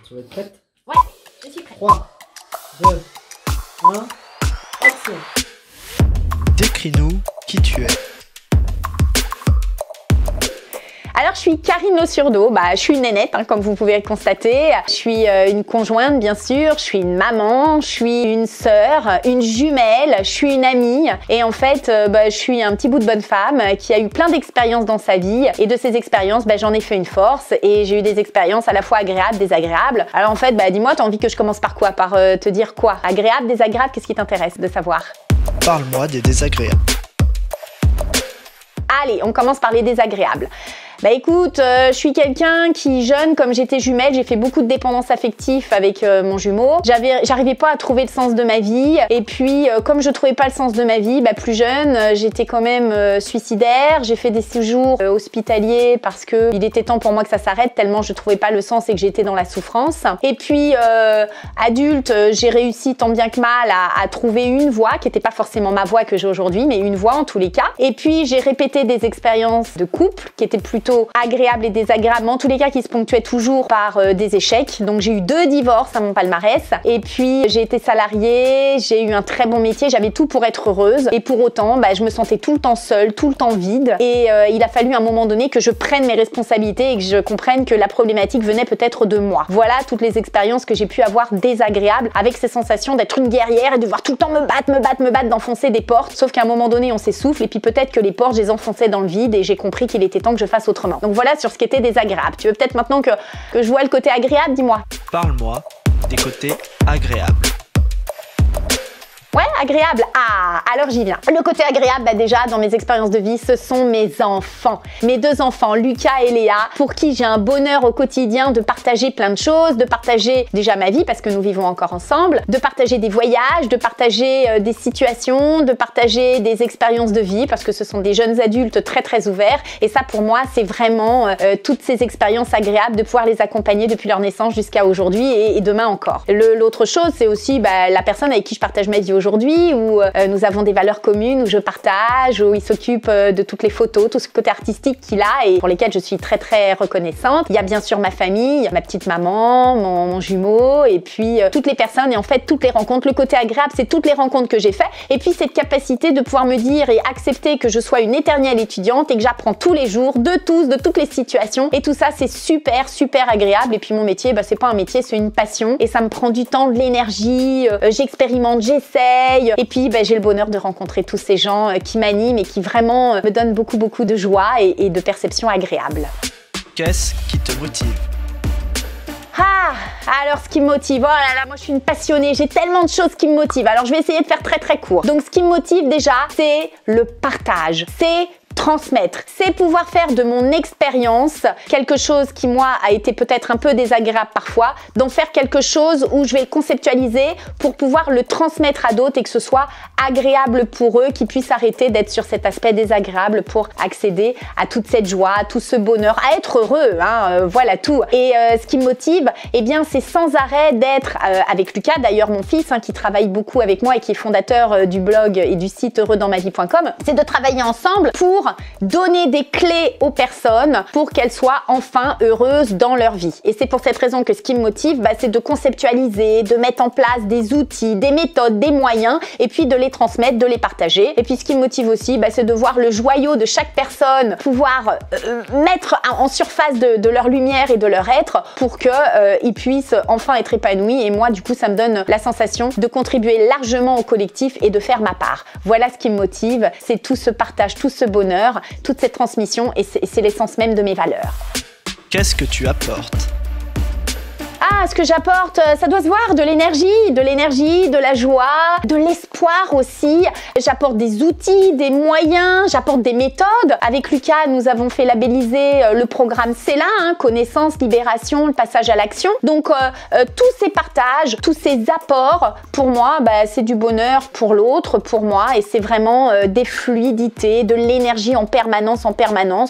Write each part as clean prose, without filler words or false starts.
Tu vas être prête? Ouais, je suis prête. 3, 2, 1, action. Décris-nous qui tu es. Alors, je suis Karine Losurdeau, je suis une nénette, comme vous pouvez le constater. Je suis une conjointe, bien sûr, je suis une maman, je suis une sœur, une jumelle, je suis une amie. Et en fait, je suis un petit bout de bonne femme qui a eu plein d'expériences dans sa vie. Et de ces expériences, j'en ai fait une force. Et j'ai eu des expériences à la fois agréables, désagréables. Alors en fait, dis-moi, t'as envie que je commence par quoi? Par te dire quoi? Agréable, désagréable, qu'est-ce qui t'intéresse de savoir? Parle-moi des désagréables. Allez, on commence par les désagréables. Écoute, je suis quelqu'un qui, jeune, comme j'étais jumelle, j'ai fait beaucoup de dépendance affective avec mon jumeau. J'arrivais pas à trouver le sens de ma vie. Et puis, comme je trouvais pas le sens de ma vie, plus jeune, j'étais quand même suicidaire. J'ai fait des séjours hospitaliers parce que il était temps pour moi que ça s'arrête tellement je trouvais pas le sens et que j'étais dans la souffrance. Et puis, adulte, j'ai réussi tant bien que mal à trouver une voie qui était pas forcément ma voie que j'ai aujourd'hui, mais une voie en tous les cas. Et puis, j'ai répété des expériences de couple qui étaient plutôt agréables et désagréables, mais en tous les cas qui se ponctuaient toujours par des échecs. Donc j'ai eu 2 divorces à mon palmarès. Et puis j'ai été salariée, j'ai eu un très bon métier, j'avais tout pour être heureuse. Et pour autant, je me sentais tout le temps seule, tout le temps vide. Et il a fallu à un moment donné que je prenne mes responsabilités et que je comprenne que la problématique venait peut-être de moi. Voilà toutes les expériences que j'ai pu avoir désagréables, avec ces sensations d'être une guerrière et de devoir tout le temps me battre, d'enfoncer des portes. Sauf qu'à un moment donné, on s'essouffle et puis peut-être que les portes, je les enfonçais dans le vide et j'ai compris qu'il était temps que je fasse autrement. Donc voilà sur ce qui était désagréable. Tu veux peut-être maintenant que je vois le côté agréable, dis-moi. Parle-moi des côtés agréables. Ouais, agréable. Ah, alors j'y viens. Le côté agréable, déjà, dans mes expériences de vie, ce sont mes enfants. Mes 2 enfants, Lucas et Léa, pour qui j'ai un bonheur au quotidien de partager plein de choses, de partager déjà ma vie, parce que nous vivons encore ensemble, de partager des voyages, de partager des situations, de partager des expériences de vie, parce que ce sont des jeunes adultes très très ouverts. Et ça, pour moi, c'est vraiment toutes ces expériences agréables de pouvoir les accompagner depuis leur naissance jusqu'à aujourd'hui et demain encore. L'autre chose, c'est aussi la personne avec qui je partage ma vie aujourd'hui, où nous avons des valeurs communes, où je partage, où il s'occupe de toutes les photos, tout ce côté artistique qu'il a et pour lesquels je suis très très reconnaissante. Il y a bien sûr ma famille, ma petite maman, mon jumeau et puis toutes les personnes et en fait toutes les rencontres. Le côté agréable, c'est toutes les rencontres que j'ai faites et puis cette capacité de pouvoir me dire et accepter que je sois une éternelle étudiante et que j'apprends tous les jours de tous, de toutes les situations et tout ça c'est super super agréable et puis mon métier, c'est pas un métier, c'est une passion et ça me prend du temps, de l'énergie, j'expérimente, j'essaie. Et puis j'ai le bonheur de rencontrer tous ces gens qui m'animent et qui vraiment me donnent beaucoup de joie et de perception agréable. Qu'est-ce qui te motive? Alors ce qui me motive, oh là là, moi je suis une passionnée, j'ai tellement de choses qui me motivent. Alors je vais essayer de faire très très court. Donc ce qui me motive déjà, c'est le partage, c'est transmettre, c'est pouvoir faire de mon expérience quelque chose qui moi a été peut-être un peu désagréable parfois, d'en faire quelque chose où je vais le conceptualiser pour pouvoir le transmettre à d'autres et que ce soit agréable pour eux, qu'ils puissent arrêter d'être sur cet aspect désagréable pour accéder à toute cette joie, à tout ce bonheur, à être heureux, voilà tout. Et ce qui me motive, c'est sans arrêt d'être avec Lucas, d'ailleurs mon fils qui travaille beaucoup avec moi et qui est fondateur du blog et du site heureuxdansmavie.com, c'est de travailler ensemble pour donner des clés aux personnes pour qu'elles soient enfin heureuses dans leur vie. Et c'est pour cette raison que ce qui me motive, c'est de conceptualiser, de mettre en place des outils, des méthodes, des moyens, et puis de les transmettre, de les partager. Et puis ce qui me motive aussi, c'est de voir le joyau de chaque personne pouvoir mettre en surface de leur lumière et de leur être pour qu'ils puissent enfin être épanouis. Et moi, du coup, ça me donne la sensation de contribuer largement au collectif et de faire ma part. Voilà ce qui me motive, c'est tout ce partage, tout ce bonheur, toute cette transmission et c'est l'essence même de mes valeurs. Qu'est-ce que tu apportes? Ce que j'apporte, ça doit se voir, de l'énergie, de la joie, de l'espoir aussi. J'apporte des outils, des moyens, j'apporte des méthodes. Avec Lucas, nous avons fait labelliser le programme CELA, connaissance, libération, le passage à l'action. Donc tous ces partages, tous ces apports, pour moi, c'est du bonheur pour l'autre, pour moi, et c'est vraiment des fluidités, de l'énergie en permanence,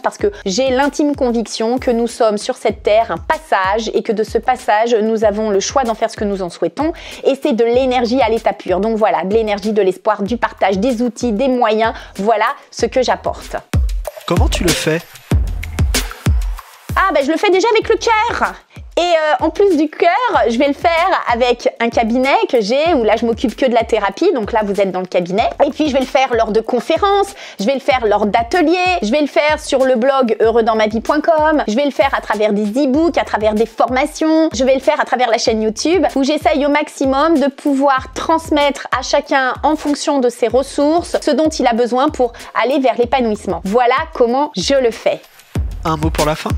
parce que j'ai l'intime conviction que nous sommes sur cette terre un passage et que de ce passage, nous avons le choix d'en faire ce que nous en souhaitons et c'est de l'énergie à l'état pur. Donc voilà, de l'énergie, de l'espoir, du partage, des outils, des moyens, voilà ce que j'apporte. Comment tu le fais? Je le fais déjà avec le cœur. Et en plus du cœur, je vais le faire avec un cabinet que j'ai, où là je m'occupe que de la thérapie, donc là vous êtes dans le cabinet. Et puis je vais le faire lors de conférences, je vais le faire lors d'ateliers, je vais le faire sur le blog heureuxdansmavie.com, je vais le faire à travers des e-books, à travers des formations, je vais le faire à travers la chaîne YouTube, où j'essaye au maximum de pouvoir transmettre à chacun en fonction de ses ressources ce dont il a besoin pour aller vers l'épanouissement. Voilà comment je le fais. Un mot pour la fin?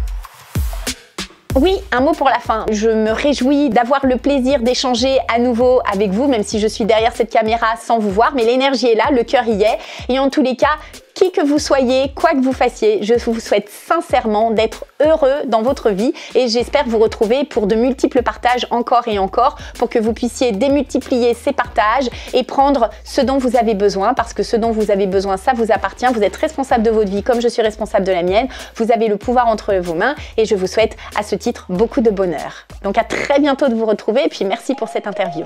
Oui, un mot pour la fin. Je me réjouis d'avoir le plaisir d'échanger à nouveau avec vous, même si je suis derrière cette caméra sans vous voir, mais l'énergie est là, le cœur y est. Et en tous les cas, qui que vous soyez, quoi que vous fassiez, je vous souhaite sincèrement d'être heureux dans votre vie et j'espère vous retrouver pour de multiples partages encore et encore pour que vous puissiez démultiplier ces partages et prendre ce dont vous avez besoin parce que ce dont vous avez besoin, ça vous appartient. Vous êtes responsable de votre vie comme je suis responsable de la mienne. Vous avez le pouvoir entre vos mains et je vous souhaite à ce titre beaucoup de bonheur. Donc à très bientôt de vous retrouver et puis merci pour cette interview.